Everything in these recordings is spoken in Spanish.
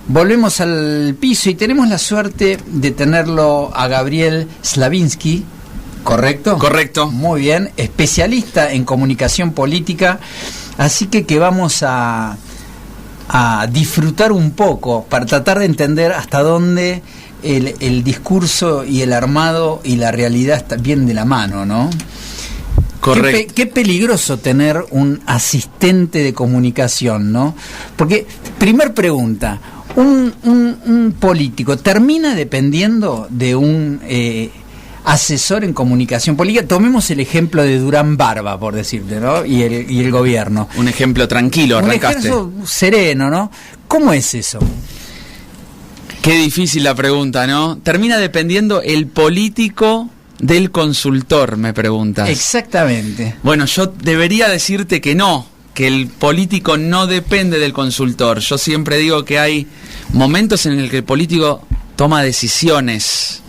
Volvemos al piso y tenemos la suerte de tenerlo a Gabriel Slavinsky, ¿correcto? Correcto. Muy bien, especialista en comunicación política, así que vamos a disfrutar un poco para tratar de entender hasta dónde el discurso y el armado y la realidad están bien de la mano, ¿no? Correcto. Qué peligroso tener un asistente de comunicación, ¿no? Porque, primer pregunta, un político termina dependiendo de un asesor en comunicación política. Tomemos el ejemplo de Durán Barba, por decirte, ¿no? Y el gobierno. Un ejemplo tranquilo, arrancaste. Un ejemplo sereno, ¿no? ¿Cómo es eso? Qué difícil la pregunta, ¿no? Termina dependiendo el político del consultor, me preguntas. Exactamente. Bueno, yo debería decirte que no, que el político no depende del consultor. Yo siempre digo que hay momentos en el que el político toma decisiones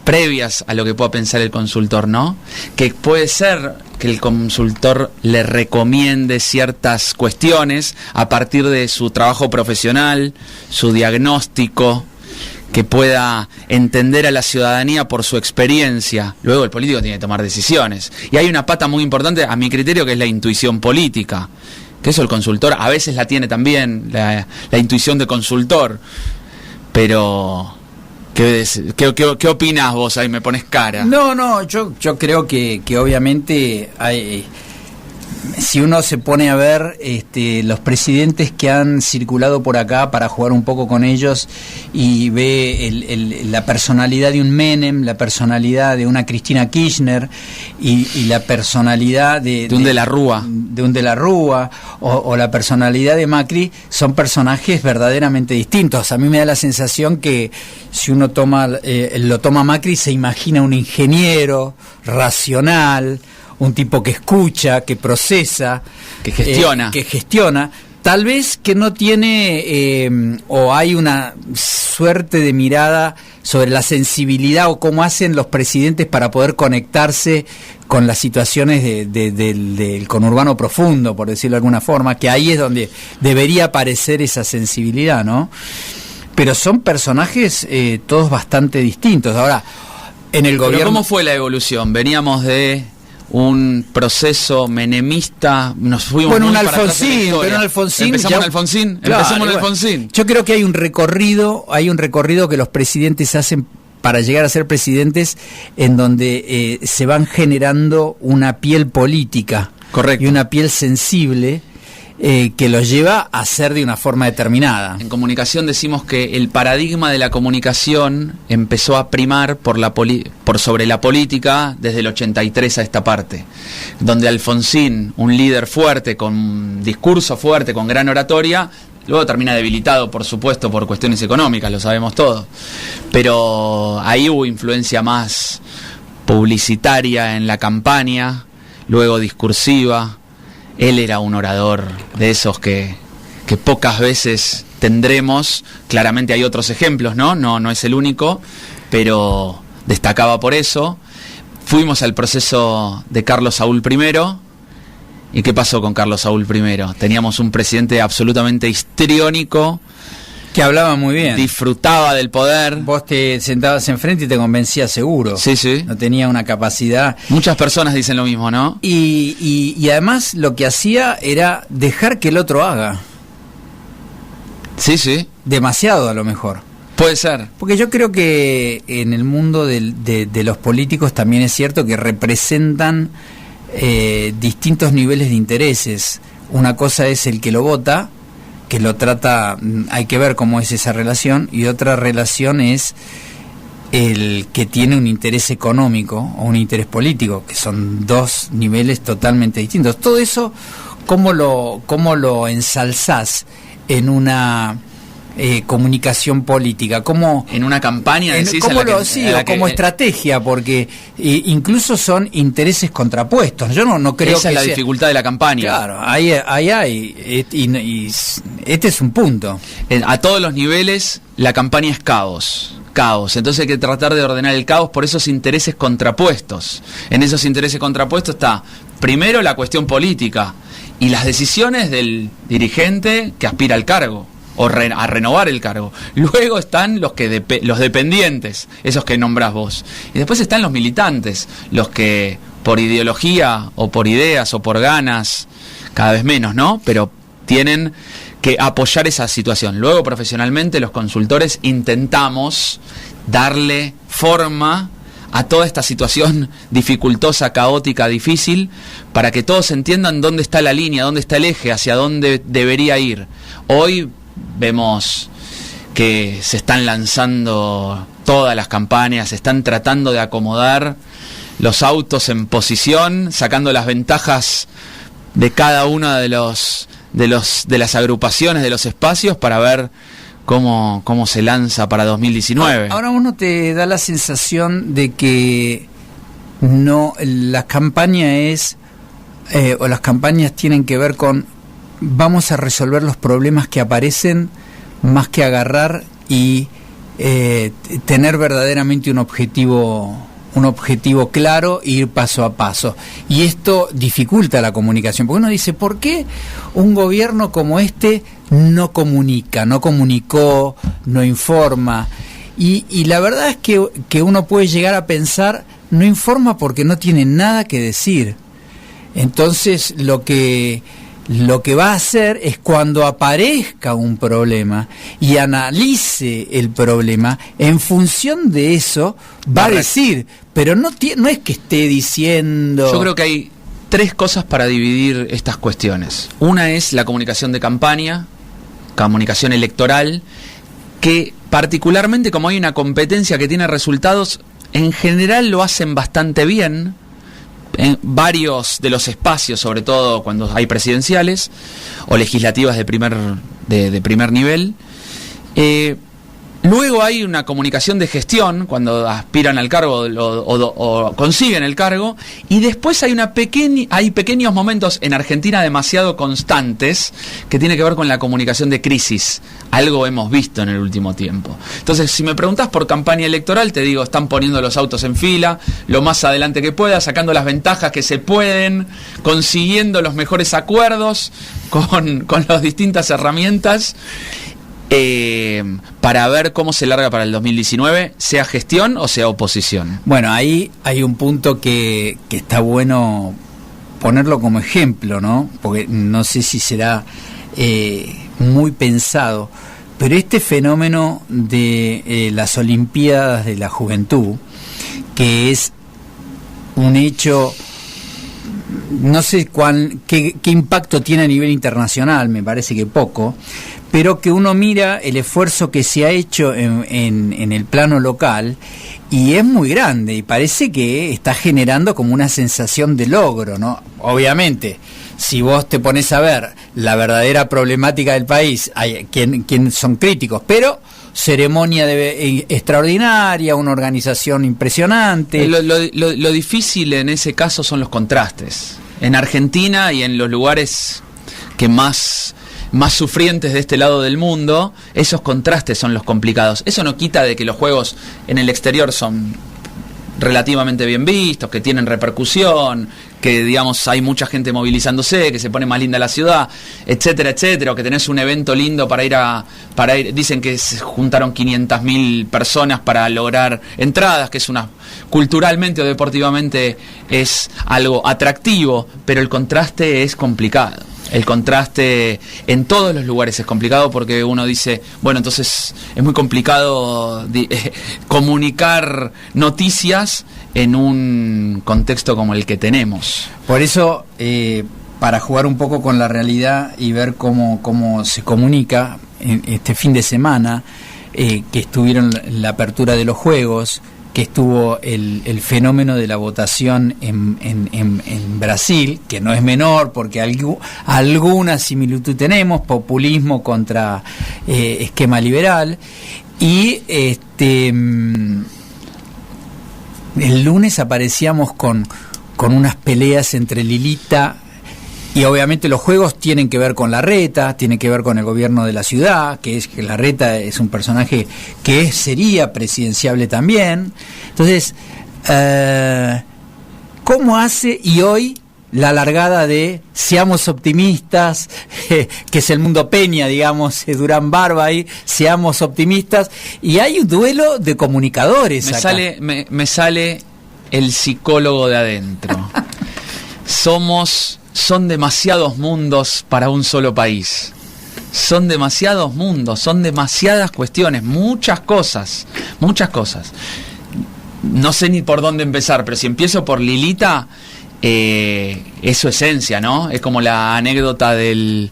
previas a lo que pueda pensar el consultor, ¿no? Que puede ser que el consultor le recomiende ciertas cuestiones a partir de su trabajo profesional, su diagnóstico, que pueda entender a la ciudadanía por su experiencia. Luego el político tiene que tomar decisiones. Y hay una pata muy importante, a mi criterio, que es la intuición política. Que eso el consultor a veces la tiene también, la intuición de consultor. Pero ¿qué opinás vos? Ahí me pones cara. No, yo creo que obviamente hay... Si uno se pone a ver los presidentes que han circulado por acá para jugar un poco con ellos y ve la personalidad de un Menem, la personalidad de una Cristina Kirchner y la personalidad de un De la Rúa, o la personalidad de Macri, son personajes verdaderamente distintos. A mí me da la sensación que si uno lo toma Macri, se imagina un ingeniero racional, un tipo que escucha, que procesa, que gestiona, tal vez que no tiene o hay una suerte de mirada sobre la sensibilidad o cómo hacen los presidentes para poder conectarse con las situaciones del conurbano profundo, por decirlo de alguna forma, que ahí es donde debería aparecer esa sensibilidad, ¿no? Pero son personajes todos bastante distintos. Ahora, en el gobierno... ¿Pero cómo fue la evolución? Veníamos de un proceso menemista, nos fuimos bueno, muy un para Alfonsín, pero un Alfonsín, empezamos en Alfonsín, empezamos en Alfonsín. Yo creo que hay un recorrido que los presidentes hacen para llegar a ser presidentes, en donde se van generando una piel política. Correcto. Y una piel sensible que los lleva a ser de una forma determinada. En comunicación decimos que el paradigma de la comunicación empezó a primar por sobre la política desde el 83 a esta parte, donde Alfonsín, un líder fuerte, con discurso fuerte, con gran oratoria, luego termina debilitado, por supuesto, por cuestiones económicas, lo sabemos todos, pero ahí hubo influencia más publicitaria en la campaña, luego discursiva. Él era un orador de esos que pocas veces tendremos. Claramente hay otros ejemplos, no es el único, pero destacaba por eso. Fuimos al proceso de Carlos Saúl I. ¿Y qué pasó con Carlos Saúl I? Teníamos un presidente absolutamente histriónico, que hablaba muy bien, disfrutaba del poder. Vos te sentabas enfrente y te convencías seguro. Sí. No tenía una capacidad. Muchas personas dicen lo mismo, ¿no? Y además lo que hacía era dejar que el otro haga. Sí. Demasiado, a lo mejor. Puede ser. Porque yo creo que en el mundo de los políticos también es cierto que representan distintos niveles de intereses. Una cosa es el que lo vota, que lo trata, hay que ver cómo es esa relación, y otra relación es el que tiene un interés económico o un interés político, que son dos niveles totalmente distintos. Todo eso, ¿cómo lo ensalzás en una comunicación política? ¿Cómo, en una campaña decís? Como estrategia, porque incluso son intereses contrapuestos. Yo no creo esa que es la dificultad de la campaña. Claro, ahí hay, y este es un punto. A todos los niveles la campaña es caos. Entonces hay que tratar de ordenar el caos por esos intereses contrapuestos. En esos intereses contrapuestos está primero la cuestión política y las decisiones del dirigente que aspira al cargo o a renovar el cargo. Luego están los dependientes, esos que nombrás vos. Y después están los militantes, los que por ideología o por ideas o por ganas, cada vez menos, ¿no? Pero tienen que apoyar esa situación. Luego, profesionalmente, los consultores intentamos darle forma a toda esta situación dificultosa, caótica, difícil, para que todos entiendan dónde está la línea, dónde está el eje, hacia dónde debería ir. Hoy vemos que se están lanzando todas las campañas, se están tratando de acomodar los autos en posición, sacando las ventajas de cada una de las agrupaciones, de los espacios, para ver cómo se lanza para 2019. Ahora uno te da la sensación de que no, la campaña es o las campañas tienen que ver con vamos a resolver los problemas que aparecen, más que agarrar y tener verdaderamente un objetivo claro e ir paso a paso. Y esto dificulta la comunicación, porque uno dice, ¿por qué un gobierno como este no comunica, no comunicó, no informa? Y la verdad es que uno puede llegar a pensar, no informa porque no tiene nada que decir. Entonces lo que va a hacer es, cuando aparezca un problema y analice el problema, en función de eso va a decir, pero no es que esté diciendo... Yo creo que hay 3 cosas para dividir estas cuestiones. Una es la comunicación de campaña, comunicación electoral, que particularmente como hay una competencia que tiene resultados, en general lo hacen bastante bien en varios de los espacios, sobre todo cuando hay presidenciales o legislativas de primer nivel. Luego hay una comunicación de gestión cuando aspiran al cargo o consiguen el cargo, y después hay pequeños momentos en Argentina demasiado constantes que tiene que ver con la comunicación de crisis. Algo hemos visto en el último tiempo. Entonces, si me preguntás por campaña electoral, te digo, están poniendo los autos en fila lo más adelante que pueda, sacando las ventajas que se pueden, consiguiendo los mejores acuerdos con las distintas herramientas, para ver cómo se larga para el 2019, sea gestión o sea oposición. Bueno, ahí hay un punto que está bueno ponerlo como ejemplo, ¿no? Porque no sé si será muy pensado, pero este fenómeno de las Olimpiadas de la Juventud, que es un hecho, no sé qué impacto tiene a nivel internacional, me parece que poco, pero que uno mira el esfuerzo que se ha hecho en el plano local y es muy grande, y parece que está generando como una sensación de logro, ¿no? Obviamente, si vos te pones a ver la verdadera problemática del país, hay quien son críticos, pero ceremonia extraordinaria, una organización impresionante. Lo difícil en ese caso son los contrastes. En Argentina y en los lugares que más sufrientes de este lado del mundo, esos contrastes son los complicados. Eso no quita de que los juegos en el exterior son relativamente bien vistos, que tienen repercusión, que digamos hay mucha gente movilizándose, que se pone más linda la ciudad, etcétera, etcétera, o que tenés un evento lindo para ir, dicen que se juntaron 500.000 personas para lograr entradas, que es culturalmente o deportivamente es algo atractivo, pero el contraste es complicado. El contraste en todos los lugares es complicado, porque uno dice, bueno, entonces es muy complicado comunicar noticias en un contexto como el que tenemos. Por eso, para jugar un poco con la realidad y ver cómo se comunica, este fin de semana que estuvieron la apertura de los Juegos, que estuvo el fenómeno de la votación en Brasil, que no es menor, porque alguna similitud tenemos, populismo contra esquema liberal, y el lunes aparecíamos con unas peleas entre Lilita, y obviamente los Juegos tienen que ver con Larreta, tienen que ver con el gobierno de la ciudad, que Larreta es un personaje que sería presidenciable también. Entonces, ¿cómo hace? Y hoy la largada de seamos optimistas, que es el mundo Peña, digamos, Durán Barba ahí, seamos optimistas, y hay un duelo de comunicadores acá. Me sale el psicólogo de adentro. Son demasiados mundos para un solo país. Son demasiados mundos, son demasiadas cuestiones, muchas cosas. No sé ni por dónde empezar, pero si empiezo por Lilita, es su esencia, ¿no? Es como la anécdota del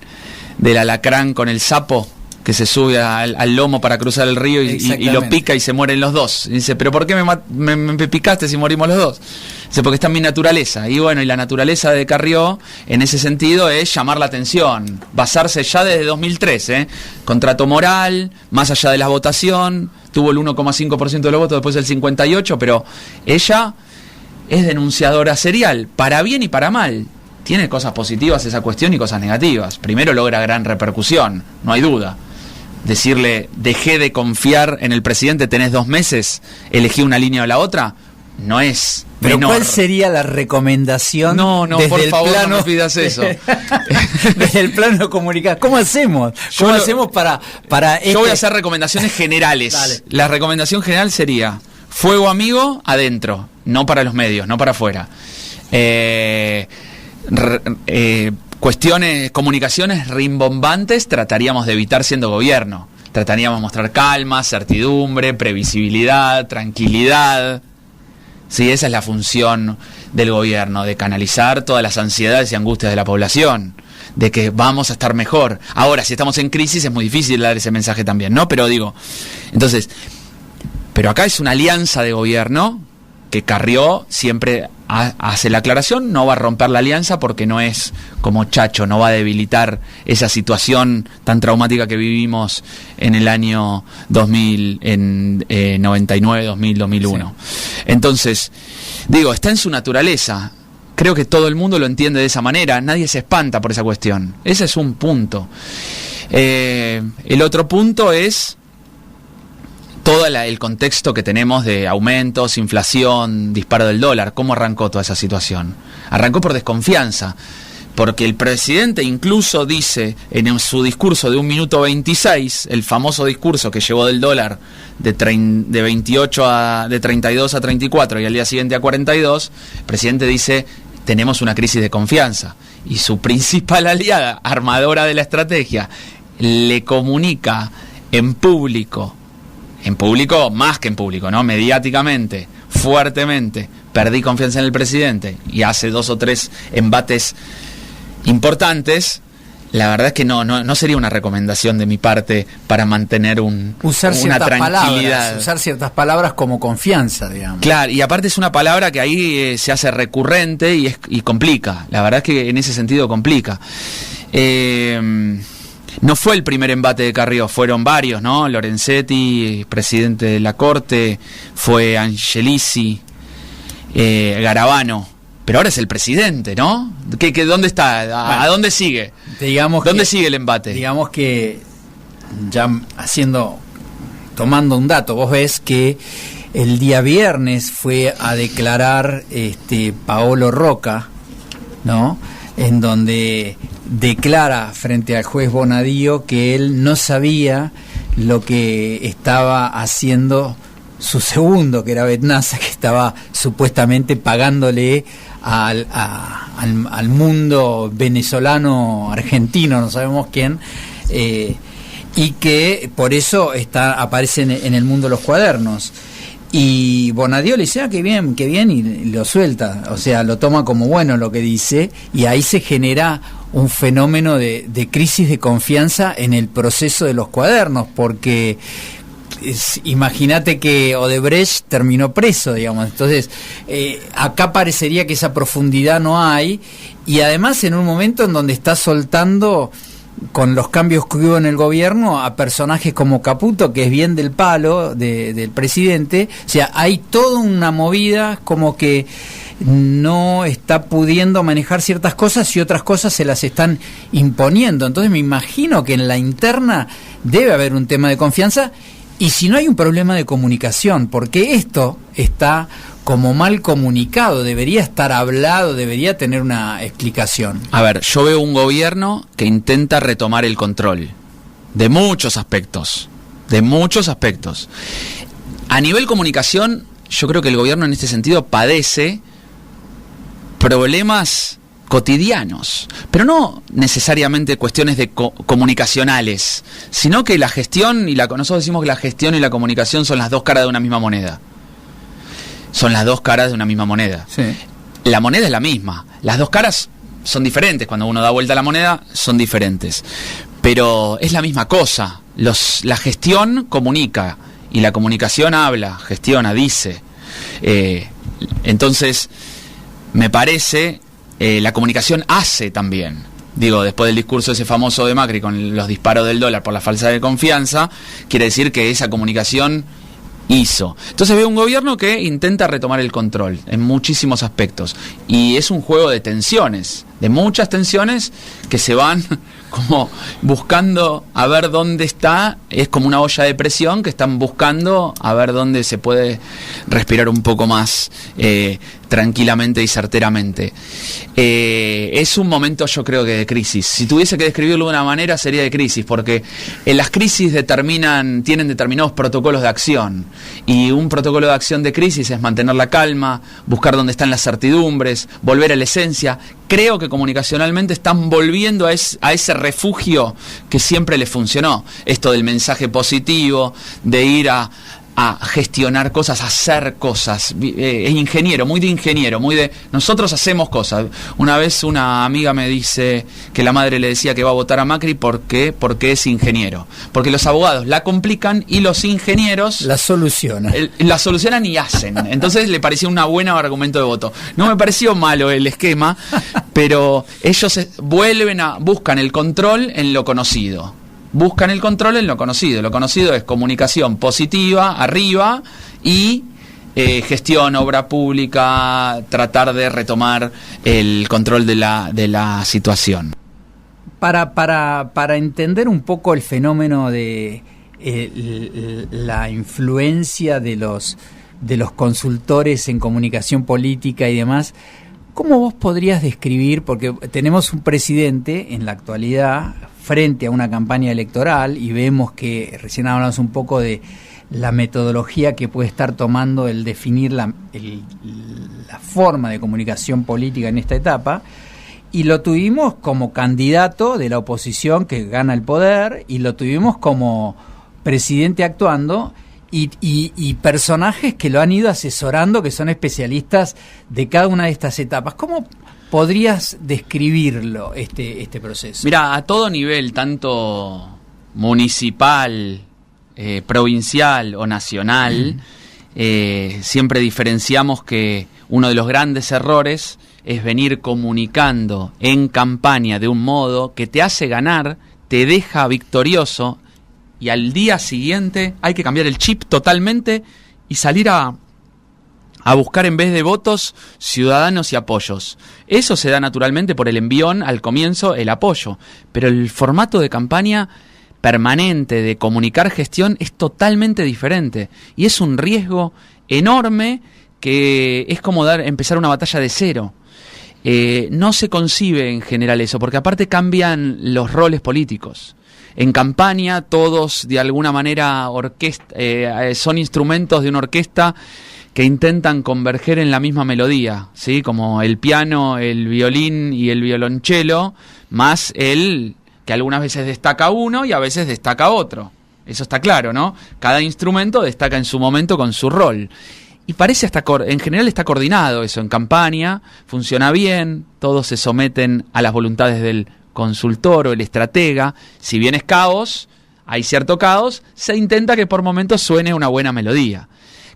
alacrán con el sapo que se sube al lomo para cruzar el río y lo pica y se mueren los dos. Y dice, ¿pero por qué me picaste si morimos los dos? Dice, porque está en mi naturaleza. Y bueno, y la naturaleza de Carrió, en ese sentido, es llamar la atención, basarse ya desde 2003, contrato moral, más allá de la votación, tuvo el 1,5% de los votos, después el 58%, pero ella es denunciadora serial, para bien y para mal. Tiene cosas positivas esa cuestión y cosas negativas. Primero logra gran repercusión, no hay duda. Decirle, dejé de confiar en el presidente, tenés 2 meses, elegí una línea o la otra, no es pero menor. ¿Cuál sería la recomendación? No, por favor, no me pidas eso. Desde el plano de comunicación. ¿Cómo hacemos? ¿Cómo hacemos para Yo voy a hacer recomendaciones generales. Dale. La recomendación general sería fuego amigo adentro, no para los medios, no para afuera. Cuestiones, comunicaciones rimbombantes trataríamos de evitar siendo gobierno. Trataríamos de mostrar calma, certidumbre, previsibilidad, tranquilidad. Sí, esa es la función del gobierno, de canalizar todas las ansiedades y angustias de la población, de que vamos a estar mejor. Ahora, si estamos en crisis es muy difícil dar ese mensaje también, ¿no? Pero digo, entonces, pero acá es una alianza de gobierno que Carrió siempre hace la aclaración, no va a romper la alianza porque no es como Chacho, no va a debilitar esa situación tan traumática que vivimos en el año 2000, en 99, 2000, 2001. Sí. Entonces, digo, está en su naturaleza. Creo que todo el mundo lo entiende de esa manera, nadie se espanta por esa cuestión. Ese es un punto. El otro punto es todo el contexto que tenemos de aumentos, inflación, disparo del dólar. ¿Cómo arrancó toda esa situación? Arrancó por desconfianza, porque el presidente incluso dice en su discurso de 1 minuto 26, el famoso discurso que llevó del dólar de 32 a 34 y al día siguiente a 42, el presidente dice, tenemos una crisis de confianza. Y su principal aliada, armadora de la estrategia, le comunica en público, más que en público, ¿no? Mediáticamente, fuertemente, perdí confianza en el presidente, y hace 2 o 3 embates importantes. La verdad es que no sería una recomendación de mi parte para mantener una tranquilidad. Usar ciertas palabras como confianza, digamos. Claro, y aparte es una palabra que ahí se hace recurrente y complica. La verdad es que en ese sentido complica. No fue el primer embate de Carrió, fueron varios, ¿no? Lorenzetti, presidente de la Corte, fue Angelici, Garabano, pero ahora es el presidente, ¿no? ¿Dónde está? ¿A dónde sigue? ¿Dónde sigue el embate? Digamos que, ya tomando un dato, vos ves que el día viernes fue a declarar Paolo Roca, ¿no? En donde declara frente al juez Bonadío que él no sabía lo que estaba haciendo su segundo, que era Betnaza, que estaba supuestamente pagándole al mundo venezolano, argentino, no sabemos quién, y que por eso aparece en el mundo de los cuadernos. Y Bonadío le dice, qué bien, y lo suelta, o sea, lo toma como bueno lo que dice, y ahí se genera un fenómeno de crisis de confianza en el proceso de los cuadernos, porque imagínate que Odebrecht terminó preso, digamos, entonces acá parecería que esa profundidad no hay, y además en un momento en donde está soltando, con los cambios que hubo en el gobierno, a personajes como Caputo, que es bien del palo del presidente. O sea, hay toda una movida como que no está pudiendo manejar ciertas cosas y otras cosas se las están imponiendo. Entonces me imagino que en la interna debe haber un tema de confianza, y si no hay un problema de comunicación, porque esto está como mal comunicado, debería estar hablado, debería tener una explicación. A ver, yo veo un gobierno que intenta retomar el control de muchos aspectos, A nivel comunicación, yo creo que el gobierno en este sentido padece problemas cotidianos, pero no necesariamente cuestiones de comunicacionales, sino que la gestión nosotros decimos que la gestión y la comunicación son las dos caras de una misma moneda. Son las dos caras de una misma moneda. Sí. La moneda es la misma. Las dos caras son diferentes. Cuando uno da vuelta a la moneda, son diferentes. Pero es la misma cosa. La gestión comunica y la comunicación habla, gestiona, dice. Entonces, me parece, la comunicación hace también. Digo, después del discurso ese famoso de Macri con los disparos del dólar por la falta de confianza, quiere decir que esa comunicación hizo. Entonces veo un gobierno que intenta retomar el control en muchísimos aspectos. Y es un juego de tensiones, de muchas tensiones que se van como buscando a ver dónde está. Es como una olla de presión que están buscando a ver dónde se puede respirar un poco más tranquilamente y certeramente. Es un momento, yo creo que de crisis. Si tuviese que describirlo de una manera, sería de crisis, porque en las crisis tienen determinados protocolos de acción, y un protocolo de acción de crisis es mantener la calma, buscar dónde están las certidumbres, volver a la esencia. Creo que comunicacionalmente están volviendo a ese refugio que siempre les funcionó. Esto del mensaje positivo, de ir a gestionar cosas, a hacer cosas. Es ingeniero, muy de nosotros hacemos cosas. Una vez una amiga me dice que la madre le decía que va a votar a Macri porque es ingeniero. Porque los abogados la complican y los ingenieros la solucionan. La solucionan y hacen. Entonces le pareció un buen argumento de voto. No me pareció malo el esquema, pero ellos buscan el control en lo conocido. Buscan el control en lo conocido. Lo conocido es comunicación positiva, arriba, y gestión, obra pública, tratar de retomar el control de la situación. Para entender un poco el fenómeno de la influencia de los consultores en comunicación política y demás, ¿cómo vos podrías describir, porque tenemos un presidente en la actualidad frente a una campaña electoral y vemos que recién hablamos un poco de la metodología que puede estar tomando el definir la forma de comunicación política en esta etapa, y lo tuvimos como candidato de la oposición que gana el poder, y lo tuvimos como presidente actuando, y personajes que lo han ido asesorando, que son especialistas de cada una de estas etapas. ¿Cómo podrías describirlo, este proceso? Mira, a todo nivel, tanto municipal, provincial o nacional, siempre diferenciamos que uno de los grandes errores es venir comunicando en campaña de un modo que te hace ganar, te deja victorioso, y al día siguiente hay que cambiar el chip totalmente y salir a buscar, en vez de votos, ciudadanos y apoyos. Eso se da naturalmente por el envión al comienzo, el apoyo, pero el formato de campaña permanente de comunicar gestión es totalmente diferente, y es un riesgo enorme que es como empezar una batalla de cero. No se concibe en general eso, porque aparte cambian los roles políticos. En campaña todos de alguna manera son instrumentos de una orquesta que intentan converger en la misma melodía, ¿sí? Como el piano, el violín y el violonchelo, más el que algunas veces destaca uno y a veces destaca otro. Eso está claro, ¿no? Cada instrumento destaca en su momento con su rol. Y parece en general está coordinado eso. En campaña funciona bien, todos se someten a las voluntades del consultor o el estratega. Si bien es caos, hay cierto caos, se intenta que por momentos suene una buena melodía.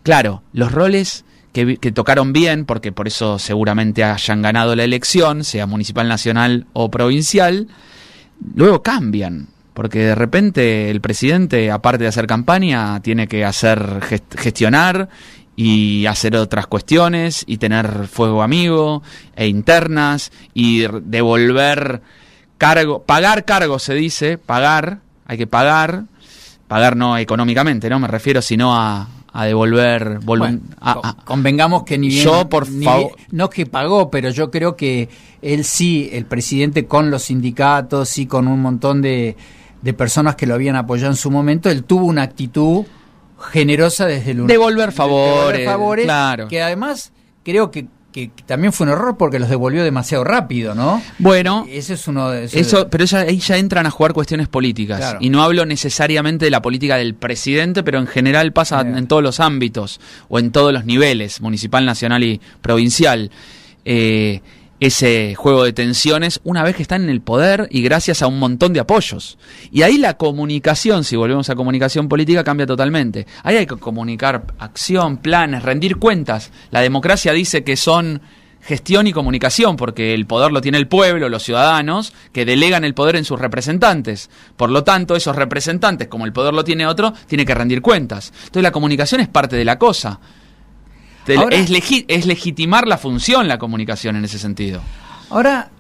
Claro, los roles que tocaron bien, porque por eso seguramente hayan ganado la elección, sea municipal, nacional o provincial, luego cambian, porque de repente el presidente, aparte de hacer campaña, tiene que gestionar y hacer otras cuestiones, y tener fuego amigo e internas, y devolver pagar cargos, se dice, hay que pagar no económicamente, no me refiero, sino a a devolver convengamos que ni bien, yo por favor, no es que pagó, pero yo creo que él sí, el presidente, con los sindicatos y con un montón de personas que lo habían apoyado en su momento, él tuvo una actitud generosa desde el devolver favores, claro, que además creo que también fue un error porque los devolvió demasiado rápido, ¿no? Bueno, ese es uno de pero ahí ya entran a jugar cuestiones políticas, claro. Y no hablo necesariamente de la política del presidente, pero en general pasa en todos los ámbitos o en todos los niveles, municipal, nacional y provincial. Ese juego de tensiones una vez que están en el poder y gracias a un montón de apoyos. Y ahí la comunicación, si volvemos a comunicación política, cambia totalmente. Ahí hay que comunicar acción, planes, rendir cuentas. La democracia dice que son gestión y comunicación, porque el poder lo tiene el pueblo, los ciudadanos, que delegan el poder en sus representantes. Por lo tanto, esos representantes, como el poder lo tiene otro, tienen que rendir cuentas. Entonces la comunicación es parte de la cosa. Ahora, es legitimar la función, la comunicación en ese sentido. Ahora,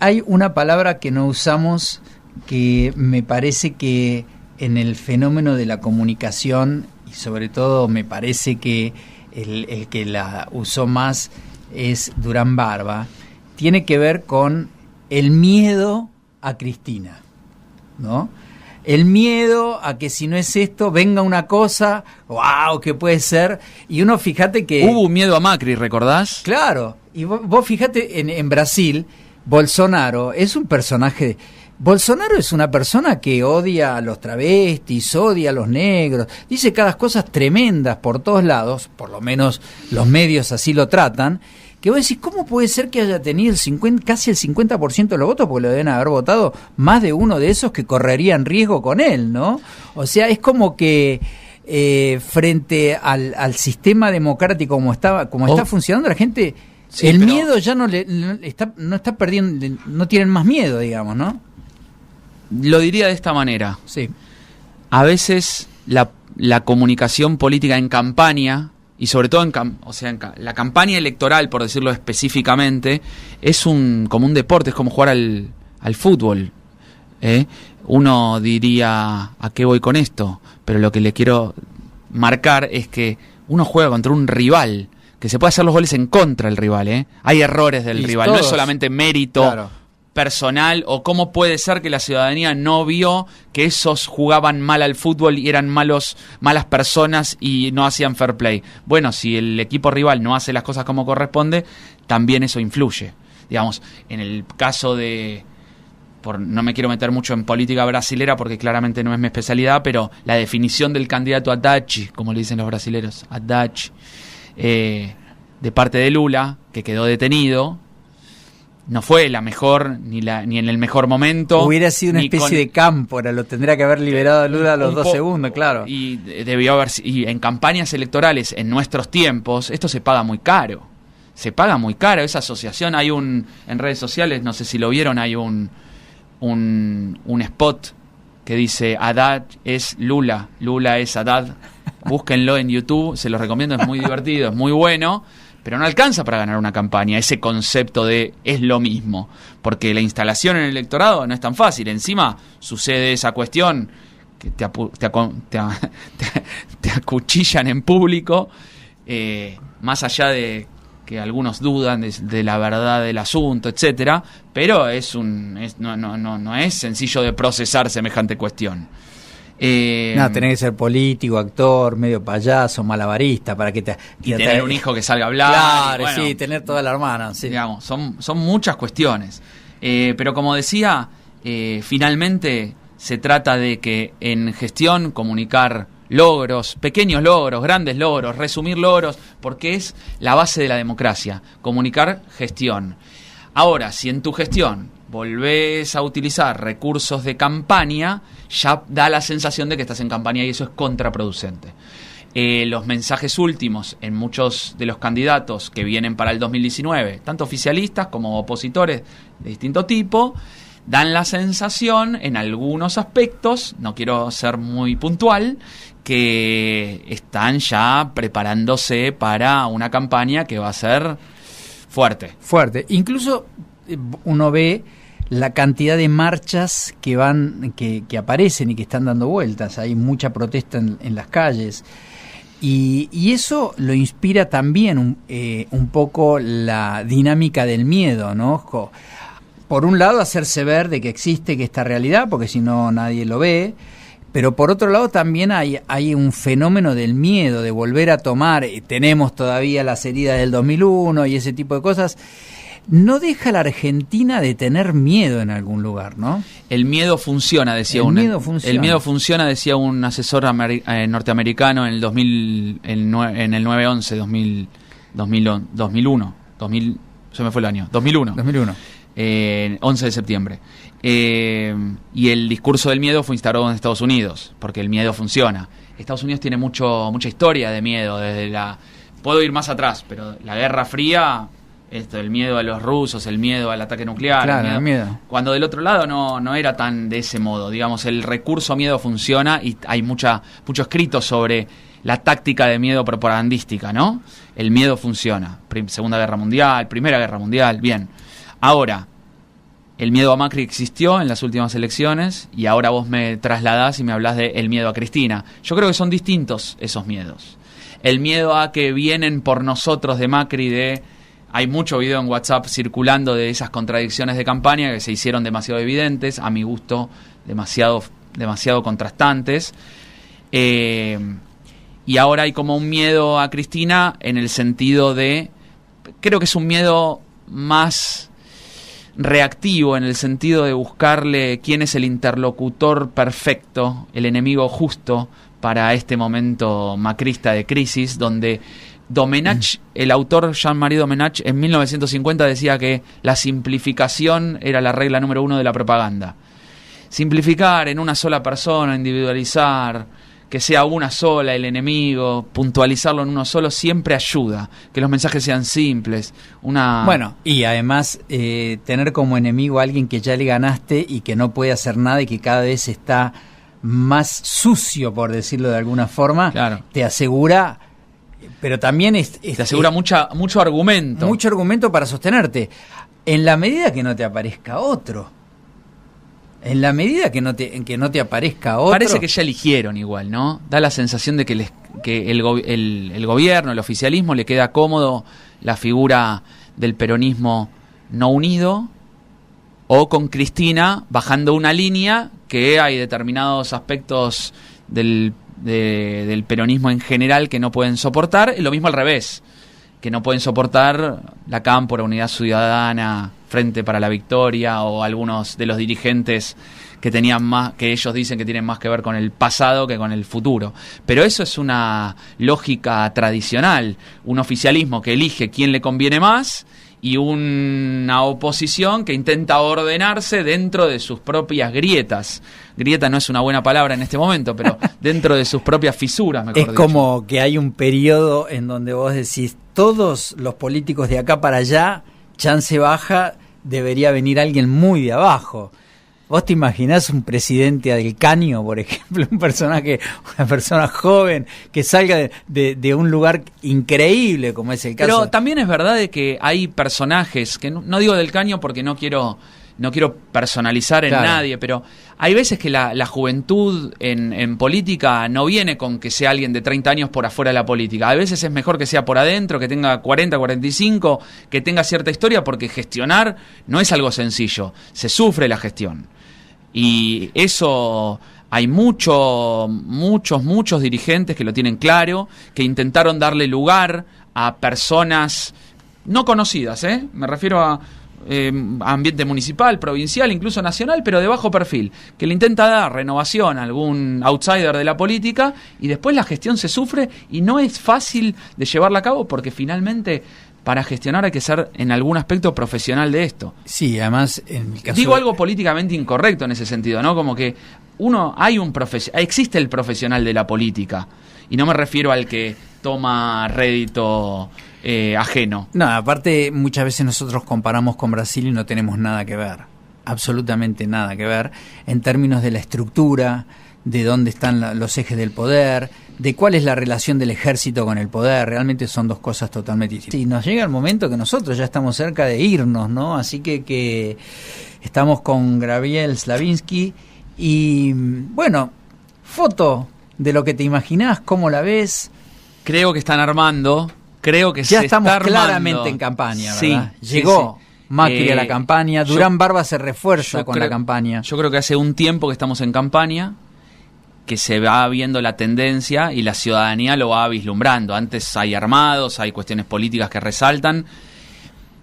hay una palabra que no usamos que me parece que en el fenómeno de la comunicación, y sobre todo me parece que el que la usó más es Durán Barba, tiene que ver con el miedo a Cristina, ¿no? El miedo a que si no es esto, venga una cosa, wow, que puede ser. Y uno, fíjate que... Hubo un miedo a Macri, ¿recordás? Claro, y vos fíjate en Brasil, Bolsonaro es un personaje... Bolsonaro es una persona que odia a los travestis, odia a los negros, dice cada cosas tremendas por todos lados, por lo menos los medios así lo tratan, que vos decís, ¿cómo puede ser que haya tenido casi el 50% de los votos? Porque lo deben haber votado más de uno de esos que correrían riesgo con él, ¿no? O sea, es como que frente al sistema democrático como está funcionando, la gente, sí, miedo ya no está perdiendo, no tienen más miedo, digamos, ¿no? Lo diría de esta manera. Sí. A veces la comunicación política en campaña, y sobre todo la campaña electoral, por decirlo específicamente, es como un deporte, es como jugar al fútbol. Uno diría, ¿a qué voy con esto? Pero lo que le quiero marcar es que uno juega contra un rival, que se puede hacer los goles en contra del rival. Hay errores del rival, no es solamente mérito, claro, personal, o cómo puede ser que la ciudadanía no vio que esos jugaban mal al fútbol y eran malas personas y no hacían fair play. Bueno, si el equipo rival no hace las cosas como corresponde, también eso influye. Digamos, en el caso no me quiero meter mucho en política brasilera porque claramente no es mi especialidad, pero la definición del candidato Haddad, como le dicen los brasileros, Haddad, de parte de Lula, que quedó detenido, no fue la mejor, ni en el mejor momento. Hubiera sido una especie de cámpora, lo tendría que haber liberado a Lula a los 2 segundos, claro. Y debió haber, y en campañas electorales, en nuestros tiempos, esto se paga muy caro. Se paga muy caro, esa asociación, en redes sociales, no sé si lo vieron, hay un spot que dice Haddad es Lula, Lula es Haddad. Búsquenlo en YouTube, se los recomiendo, es muy divertido, es muy bueno. Pero no alcanza para ganar una campaña, ese concepto de es lo mismo, porque la instalación en el electorado no es tan fácil. Encima sucede esa cuestión que te acuchillan en público, más allá de que algunos dudan de la verdad del asunto, etcétera, pero no es sencillo de procesar semejante cuestión. Tenés que ser político, actor, medio payaso, malabarista para que tener un hijo que salga a hablar. Claro, bueno, sí, tener toda la hermana. Sí. Digamos, son muchas cuestiones. Pero como decía, finalmente se trata de que en gestión comunicar logros, pequeños logros, grandes logros, resumir logros, porque es la base de la democracia, comunicar gestión. Ahora, si en tu gestión volvés a utilizar recursos de campaña, ya da la sensación de que estás en campaña y eso es contraproducente. Los mensajes últimos en muchos de los candidatos que vienen para el 2019, tanto oficialistas como opositores de distinto tipo, dan la sensación en algunos aspectos, no quiero ser muy puntual, que están ya preparándose para una campaña que va a ser fuerte. Incluso uno ve la cantidad de marchas que aparecen y que están dando vueltas. Hay mucha protesta en las calles. Y eso lo inspira también un poco la dinámica del miedo, ¿no? Por un lado, hacerse ver de que existe que esta realidad, porque si no nadie lo ve, pero por otro lado también hay un fenómeno del miedo, de volver a tomar, tenemos todavía las heridas del 2001 y ese tipo de cosas. No deja la Argentina de tener miedo en algún lugar, ¿no? El miedo funciona, decía El miedo funciona, decía un asesor norteamericano en el 9/11, 2001, se me fue el año, 2001. 11 de septiembre. Y el discurso del miedo fue instaurado en Estados Unidos, porque el miedo funciona. Estados Unidos tiene mucha historia de miedo, puedo ir más atrás, pero la Guerra Fría... el miedo a los rusos, el miedo al ataque nuclear, claro, el miedo. Cuando del otro lado no era tan de ese modo. Digamos, el recurso miedo funciona y hay mucho escrito sobre la táctica de miedo propagandística, ¿no? El miedo funciona. Segunda Guerra Mundial, Primera Guerra Mundial, bien. Ahora, el miedo a Macri existió en las últimas elecciones y ahora vos me trasladás y me hablás de el miedo a Cristina. Yo creo que son distintos esos miedos. El miedo a que vienen por nosotros de Macri, hay mucho video en WhatsApp circulando de esas contradicciones de campaña que se hicieron demasiado evidentes, a mi gusto demasiado contrastantes. Y ahora hay como un miedo a Cristina en el sentido creo que es un miedo más reactivo, en el sentido de buscarle quién es el interlocutor perfecto, el enemigo justo para este momento macrista de crisis, donde Domenech, el autor Jean-Marie Domenech, en 1950 decía que la simplificación era la regla número 1 de la propaganda. Simplificar en una sola persona, individualizar, que sea una sola el enemigo, puntualizarlo en uno solo, siempre ayuda. Que los mensajes sean simples. Bueno, y además tener como enemigo a alguien que ya le ganaste y que no puede hacer nada y que cada vez está más sucio, por decirlo de alguna forma, claro. Te asegura... Pero también te asegura mucho argumento. Mucho argumento para sostenerte. En la medida que no te aparezca otro. En la medida que no te aparezca otro. Parece que ya eligieron igual, ¿no? Da la sensación de que el gobierno, el oficialismo, le queda cómodo la figura del peronismo no unido, o con Cristina bajando una línea que hay determinados aspectos del peronismo en general que no pueden soportar, y lo mismo al revés, que no pueden soportar la Cámpora, Unidad Ciudadana, Frente para la Victoria, o algunos de los dirigentes que ellos dicen que tienen más que ver con el pasado que con el futuro. Pero eso es una lógica tradicional, un oficialismo que elige quién le conviene más y una oposición que intenta ordenarse dentro de sus propias grietas. Grieta no es una buena palabra en este momento, pero dentro de sus propias fisuras, mejor dicho. Es como que hay un periodo en donde vos decís, todos los políticos de acá para allá, chance baja, debería venir alguien muy de abajo. ¿Vos te imaginás un presidente del Caño, por ejemplo, una persona joven que salga de un lugar increíble como es el caso? Pero también es verdad de que hay personajes, que no digo del Caño porque no quiero personalizar en nadie, pero hay veces que la juventud en política no viene con que sea alguien de 30 años por afuera de la política. A veces es mejor que sea por adentro, que tenga 40, 45, que tenga cierta historia, porque gestionar no es algo sencillo, se sufre la gestión. Y eso hay muchos dirigentes que lo tienen claro, que intentaron darle lugar a personas no conocidas, me refiero a ambiente municipal, provincial, incluso nacional, pero de bajo perfil, que le intenta dar renovación a algún outsider de la política, y después la gestión se sufre y no es fácil de llevarla a cabo, porque finalmente para gestionar hay que ser en algún aspecto profesional de esto. Sí, además en el caso digo algo políticamente incorrecto en ese sentido, ¿no? Como que existe el profesional de la política, y no me refiero al que toma rédito ajeno. No, aparte muchas veces nosotros comparamos con Brasil y no tenemos nada que ver, absolutamente nada que ver, en términos de la estructura, de dónde están los ejes del poder, de cuál es la relación del ejército con el poder. Realmente son dos cosas totalmente distintas. Y nos llega el momento que nosotros ya estamos cerca de irnos, ¿no? Así que estamos con Gabriel Slavinsky y, bueno, foto de lo que te imaginás, cómo la ves. Creo que están armando, creo que ya se estamos está armando. Claramente en campaña, ¿verdad? Sí, Llegó sí. Macri a la campaña, Durán Barba se refuerza con creo, la campaña. Yo creo que hace un tiempo que estamos en campaña, que se va viendo la tendencia y la ciudadanía lo va vislumbrando. Antes hay armados, hay cuestiones políticas que resaltan,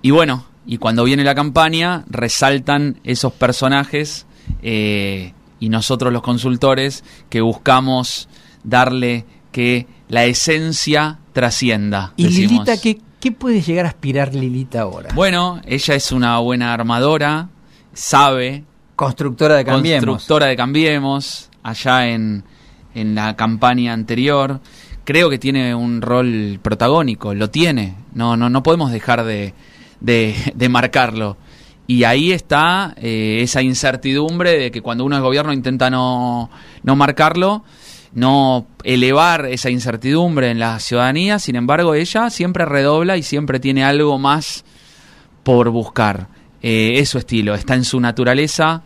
y bueno, y cuando viene la campaña resaltan esos personajes, y nosotros los consultores que buscamos darle que la esencia trascienda. ¿Y decimos. Lilita, qué puede llegar a aspirar Lilita ahora? Bueno, ella es una buena armadora, sabe. Constructora de Cambiemos. Constructora de Cambiemos, allá en la campaña anterior. Creo que tiene un rol protagónico, lo tiene. No podemos dejar de marcarlo. Y ahí está esa incertidumbre de que cuando uno es gobierno intenta no marcarlo, no elevar esa incertidumbre en la ciudadanía. Sin embargo, ella siempre redobla y siempre tiene algo más por buscar. Es su estilo, está en su naturaleza,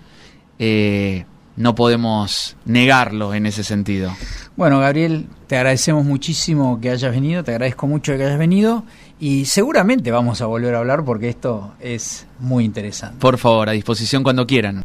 no podemos negarlo en ese sentido. Bueno, Gabriel, te agradecemos muchísimo que hayas venido, te agradezco mucho que hayas venido y seguramente vamos a volver a hablar porque esto es muy interesante. Por favor, a disposición cuando quieran.